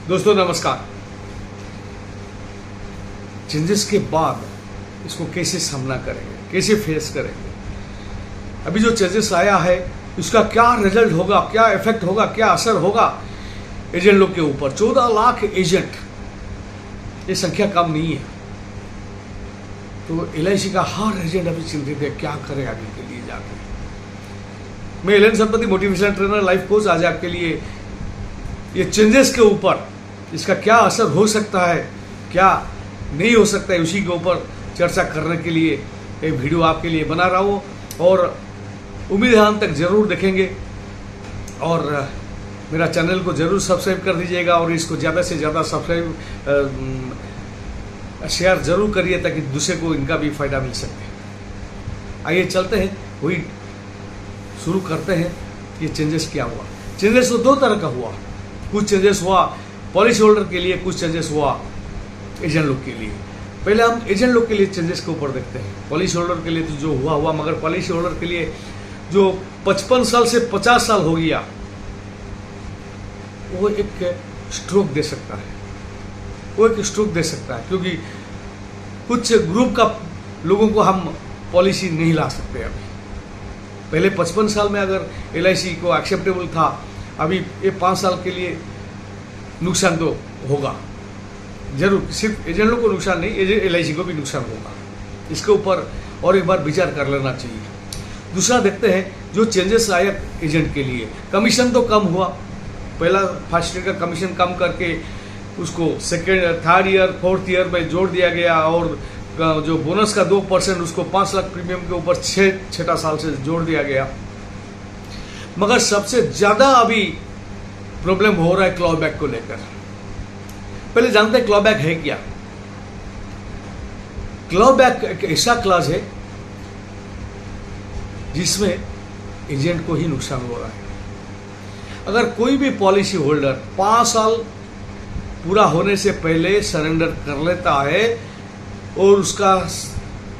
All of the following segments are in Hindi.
दोस्तों नमस्कार। चेंजेस के बाद इसको कैसे सामना करेंगे, कैसे फेस करेंगे? अभी जो चेंजेस आया है इसका क्या रिजल्ट होगा, क्या इफेक्ट होगा, क्या असर होगा एजेंट लोग के ऊपर? 14 लाख एजेंट, ये संख्या कम नहीं है। तो LIC का हर एजेंट अभी चिंतित है, क्या करे आगे के लिए जाके। मैं एलन संपत्ति मोटिवेशनल ट्रेनर, लाइफ कोच, आज आपके लिए ये चेंजेस के ऊपर इसका क्या असर हो सकता है, क्या नहीं हो सकता है, उसी के ऊपर चर्चा करने के लिए एक वीडियो आपके लिए बना रहा हूँ। और उम्मीद है अंत तक जरूर देखेंगे और मेरा चैनल को जरूर सब्सक्राइब कर दीजिएगा और इसको ज़्यादा से ज़्यादा सब्सक्राइब शेयर जरूर करिए ताकि दूसरे को इनका भी फायदा मिल सके। आइए चलते हैं, वही शुरू करते हैं। ये चेंजेस क्या हुआ? चेंजेस तो दो तरह का हुआ। कुछ चेंजेस हुआ पॉलिसी होल्डर के लिए, कुछ चेंजेस हुआ एजेंट लोग के लिए। पहले हम एजेंट लोग के लिए चेंजेस के ऊपर देखते हैं। पॉलिसी होल्डर के लिए तो जो हुआ, मगर पॉलिसी होल्डर के लिए जो 55 साल से 50 साल हो गया, वो एक स्ट्रोक दे सकता है, क्योंकि कुछ ग्रुप का लोगों को हम पॉलिसी नहीं ला सकते। अभी पहले 55 साल में अगर LIC को एक्सेप्टेबल था, अभी ये 5 साल के लिए नुकसान तो होगा जरूर। सिर्फ एजेंट लोग को नुकसान नहीं, LIC को भी नुकसान होगा। इसके ऊपर और एक बार विचार कर लेना चाहिए। दूसरा देखते हैं जो चेंजेस आया एजेंट के लिए। कमीशन तो कम हुआ। पहला फर्स्ट ईयर का कमीशन कम करके उसको second, third year, fourth year में जोड़ दिया गया और जो बोनस का 2% उसको 5 लाख प्रीमियम के ऊपर 6 साल से जोड़ दिया गया। मगर सबसे ज्यादा अभी प्रॉब्लम हो रहा है क्लॉबैक को लेकर। पहले जानते हैं क्लॉबैक है क्या। क्लॉबैक एक ऐसा क्लास है जिसमें एजेंट को ही नुकसान हो रहा है। अगर कोई भी पॉलिसी होल्डर 5 साल पूरा होने से पहले सरेंडर कर लेता है और उसका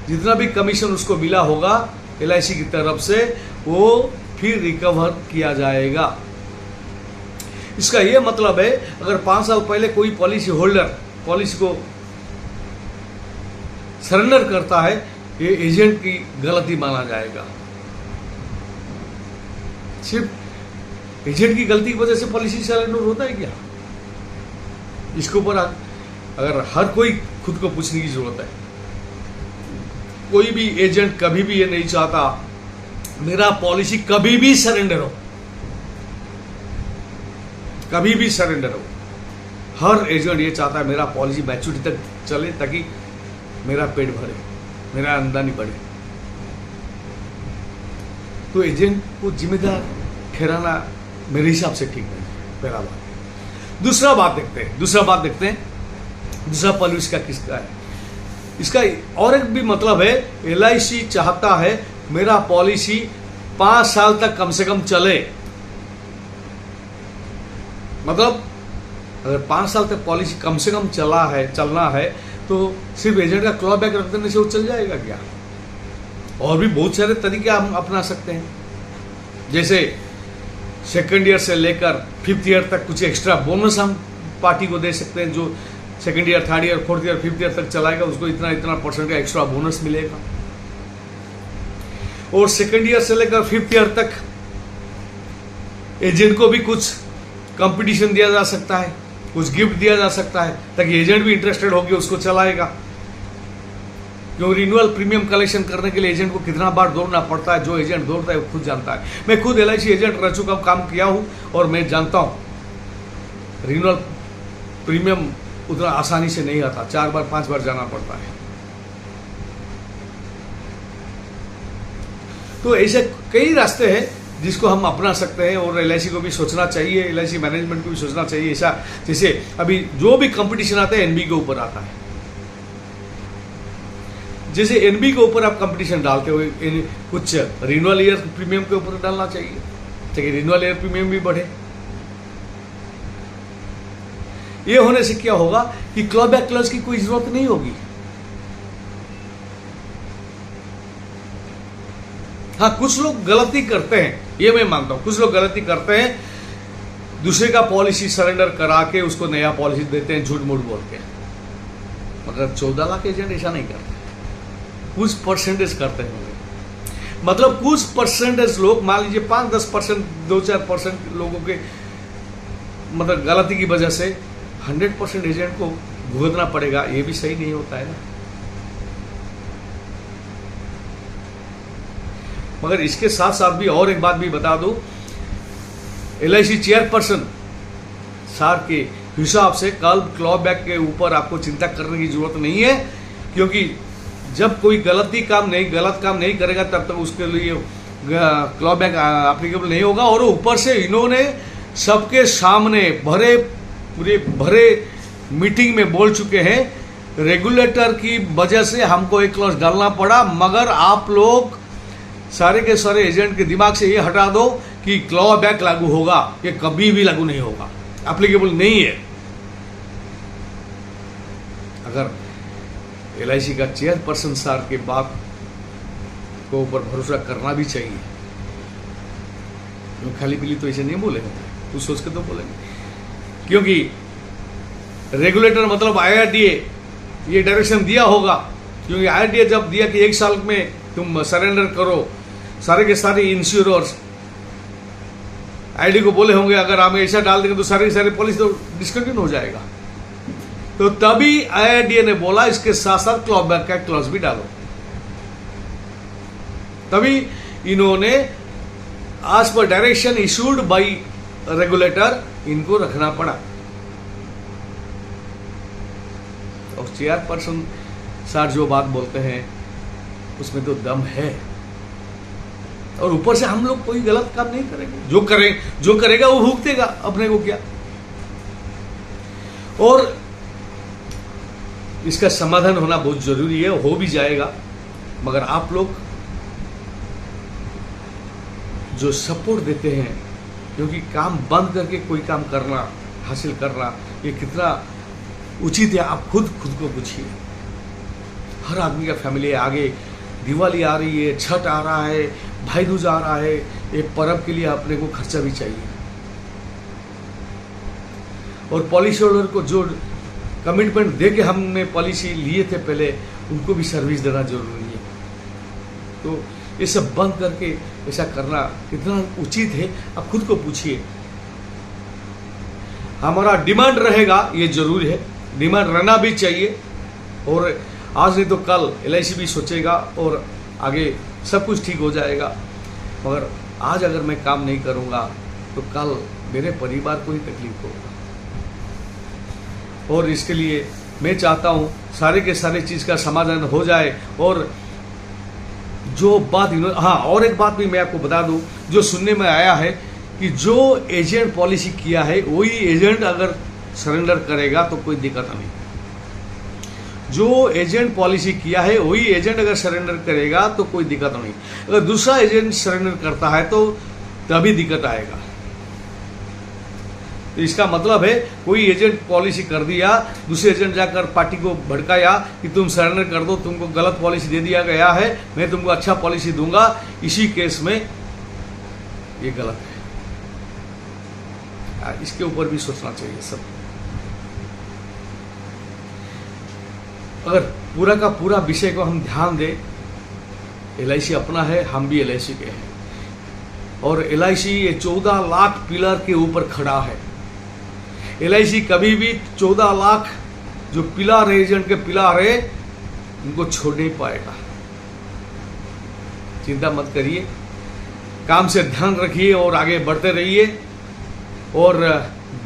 जितना भी कमीशन उसको मिला होगा LIC की तरफ से, वो फिर रिकवर किया जाएगा। इसका यह मतलब है अगर 5 साल पहले कोई पॉलिसी होल्डर पॉलिसी को सरेंडर करता है, ये एजेंट की गलती माना जाएगा। सिर्फ एजेंट की गलती की वजह से पॉलिसी सरेंडर होता है क्या? इसके ऊपर अगर हर कोई खुद को पूछने की जरूरत है। कोई भी एजेंट कभी भी ये नहीं चाहता मेरा पॉलिसी कभी भी सरेंडर हो, कभी भी सरेंडर हो। हर एजेंट ये चाहता है मेरा पॉलिसी मैच्योरिटी तक चले ताकि मेरा पेट भरे, मेरा आमदनी बढ़े। तो एजेंट को जिम्मेदार ठहराना मेरे हिसाब से ठीक नहीं है, पहला बात। दूसरा बात देखते हैं दूसरा पहलू इसका किसका है। इसका और एक भी मतलब है, LIC चाहता है मेरा पॉलिसी 5 साल तक कम से कम चले। मतलब अगर 5 साल तक पॉलिसी कम से कम चलना है तो सिर्फ एजेंट का क्लॉबैक रख देने से वो चल जाएगा क्या? और भी बहुत सारे तरीके हम अपना सकते हैं। जैसे सेकंड ईयर से लेकर 5th ईयर तक कुछ एक्स्ट्रा बोनस हम पार्टी को दे सकते हैं। जो second year, third year, fourth year, 5th year तक चलाएगा उसको इतना % का एक्स्ट्रा बोनस मिलेगा। और सेकंड ईयर से लेकर 5th ईयर तक एजेंट को भी कुछ कंपटीशन दिया जा सकता है, कुछ गिफ्ट दिया जा सकता है ताकि एजेंट भी इंटरेस्टेड होकर उसको चलाएगा। क्योंकि रिन्यूअल प्रीमियम कलेक्शन करने के लिए एजेंट को कितना बार दौड़ना पड़ता है, जो एजेंट दौड़ता है वो खुद जानता है। मैं खुद LIC एजेंट रह चुका हूं, काम किया हूं और मैं जानता हूं रिन्यूअल प्रीमियम उतना आसानी से नहीं आता, 4 बार 5 बार जाना पड़ता है। तो ऐसे कई रास्ते हैं जिसको हम अपना सकते हैं और LIC को भी सोचना चाहिए, LIC मैनेजमेंट को भी सोचना चाहिए। ऐसा जैसे अभी जो भी कंपटीशन आता है NB के ऊपर आता है। जैसे NB के ऊपर आप कंपटीशन डालते हुए कुछ रिन्यूअल ईयर प्रीमियम के ऊपर डालना चाहिए ताकि रिन्यूअल ईयर प्रीमियम भी बढ़े। ये होने से क्या होगा कि क्लॉबैक क्लॉज की कोई जरूरत नहीं होगी। हाँ, कुछ लोग गलती करते हैं, ये मैं मानता हूं, कुछ लोग गलती करते हैं दूसरे का पॉलिसी सरेंडर करा के उसको नया पॉलिसी देते हैं झूठ मूठ बोल के। मगर 14 लाख एजेंट ऐसा नहीं करते, कुछ परसेंटेज करते हैं। मतलब कुछ परसेंटेज लोग, मान लीजिए 5-10%, 2-4% लोगों के मतलब गलती की वजह से 100% एजेंट को भुगतना पड़ेगा, ये भी सही नहीं होता है ना। मगर इसके साथ साथ भी और एक बात भी बता दूं, LIC चेयरपर्सन सार के हिसाब से कल क्लॉबैक के ऊपर आपको चिंता करने की जरूरत नहीं है, क्योंकि जब कोई गलत काम नहीं करेगा तब तक उसके लिए क्लॉबैक एप्लीकेबल नहीं होगा। और ऊपर से इन्होंने सबके सामने भरे मीटिंग में बोल चुके हैं, रेगुलेटर की वजह से हमको एक क्लॉज डालना पड़ा, मगर आप लोग सारे के सारे एजेंट के दिमाग से ये हटा दो कि क्लॉबैक लागू होगा, ये कभी भी लागू नहीं होगा, एप्लीकेबल नहीं है। अगर LIC का चेयरपर्सन सार के बात को ऊपर भरोसा करना भी चाहिए, खाली पीली तो ऐसे नहीं बोलेंगे, कुछ सोच के तो बोलेंगे, क्योंकि रेगुलेटर मतलब IRDA ये डायरेक्शन दिया होगा। क्योंकि IRDA जब दिया कि 1 साल में तुम सरेंडर करो, सारे के सारे इंश्योरर्स ID को बोले होंगे अगर आप ऐसा डाल देंगे तो सारे के सारे पॉलिसी तो डिस्कंटिन्यू हो जाएगा। तो तभी IRDA ने बोला इसके साथ साथ क्लॉबैक का क्लॉज भी डालो। तभी इन्होंने आज पर डायरेक्शन इशूड बाय रेगुलेटर इनको रखना पड़ा। और चेयरपर्सन सर जो बात बोलते हैं उसमें तो दम है। और ऊपर से हम लोग कोई गलत काम नहीं करेंगे, जो करेगा वो भुगतेगा, अपने को क्या। और इसका समाधान होना बहुत जरूरी है, हो भी जाएगा। मगर आप लोग जो सपोर्ट देते हैं, क्योंकि काम बंद करके कोई काम करना, हासिल करना, ये कितना उचित है आप खुद को पूछिए। हर आदमी का फैमिली है, आगे दिवाली आ रही है, छठ आ रहा है, भाई दूज आ रहा है, एक पर्व के लिए अपने को खर्चा भी चाहिए। और पॉलिसी होल्डर को जो कमिटमेंट दे के हमने पॉलिसी लिए थे पहले, उनको भी सर्विस देना जरूरी है। तो ये सब बंद करके ऐसा करना कितना उचित है आप खुद को पूछिए। हमारा डिमांड रहेगा, ये जरूर है, डिमांड रहना भी चाहिए। और आज नहीं तो कल LIC भी सोचेगा और आगे सब कुछ ठीक हो जाएगा। मगर आज अगर मैं काम नहीं करूंगा तो कल मेरे परिवार को ही तकलीफ होगा। और इसके लिए मैं चाहता हूं सारे के सारे चीज का समाधान हो जाए। और जो बात और एक बात भी मैं आपको बता दूं, जो सुनने में आया है कि जो एजेंट पॉलिसी किया है वही एजेंट अगर सरेंडर करेगा तो कोई दिक्कत नहीं। जो एजेंट पॉलिसी किया है वही एजेंट अगर सरेंडर करेगा तो कोई दिक्कत नहीं। अगर दूसरा एजेंट सरेंडर करता है तो तभी दिक्कत आएगा। तो इसका मतलब है कोई एजेंट पॉलिसी कर दिया, दूसरे एजेंट जाकर पार्टी को भड़काया कि तुम सरेंडर कर दो, तुमको गलत पॉलिसी दे दिया गया है, मैं तुमको अच्छा पॉलिसी दूंगा। इसी केस में ये गलत है। इसके ऊपर भी सोचना चाहिए सब। अगर पूरा का पूरा विषय को हम ध्यान दें, LIC अपना है, हम भी LIC के हैं। और LIC ये 14 लाख पिलर के ऊपर खड़ा है। LIC कभी भी 14 लाख जो पिलर एजेंट के पिलर है उनको छोड़ नहीं पाएगा। चिंता मत करिए, काम से ध्यान रखिए और आगे बढ़ते रहिए। और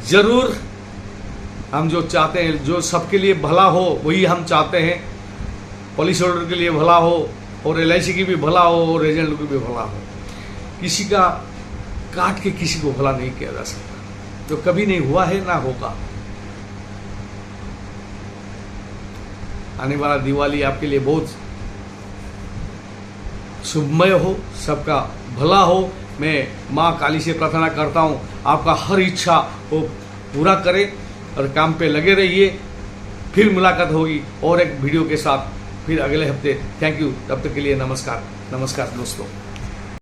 जरूर हम जो चाहते हैं, जो सबके लिए भला हो वही हम चाहते हैं। पॉलिसी होल्डर के लिए भला हो और LIC की भी भला हो और एजेंट की भी भला हो। किसी का काट के किसी को भला नहीं किया जा सकता, जो कभी नहीं हुआ है ना होगा। आने वाला दिवाली आपके लिए बहुत शुभमय हो, सबका भला हो। मैं माँ काली से प्रार्थना करता हूँ आपका हर इच्छा वो पूरा करे और काम पे लगे रहिए। फिर मुलाकात होगी और एक वीडियो के साथ फिर अगले हफ्ते। थैंक यू, तब तक के लिए नमस्कार दोस्तों।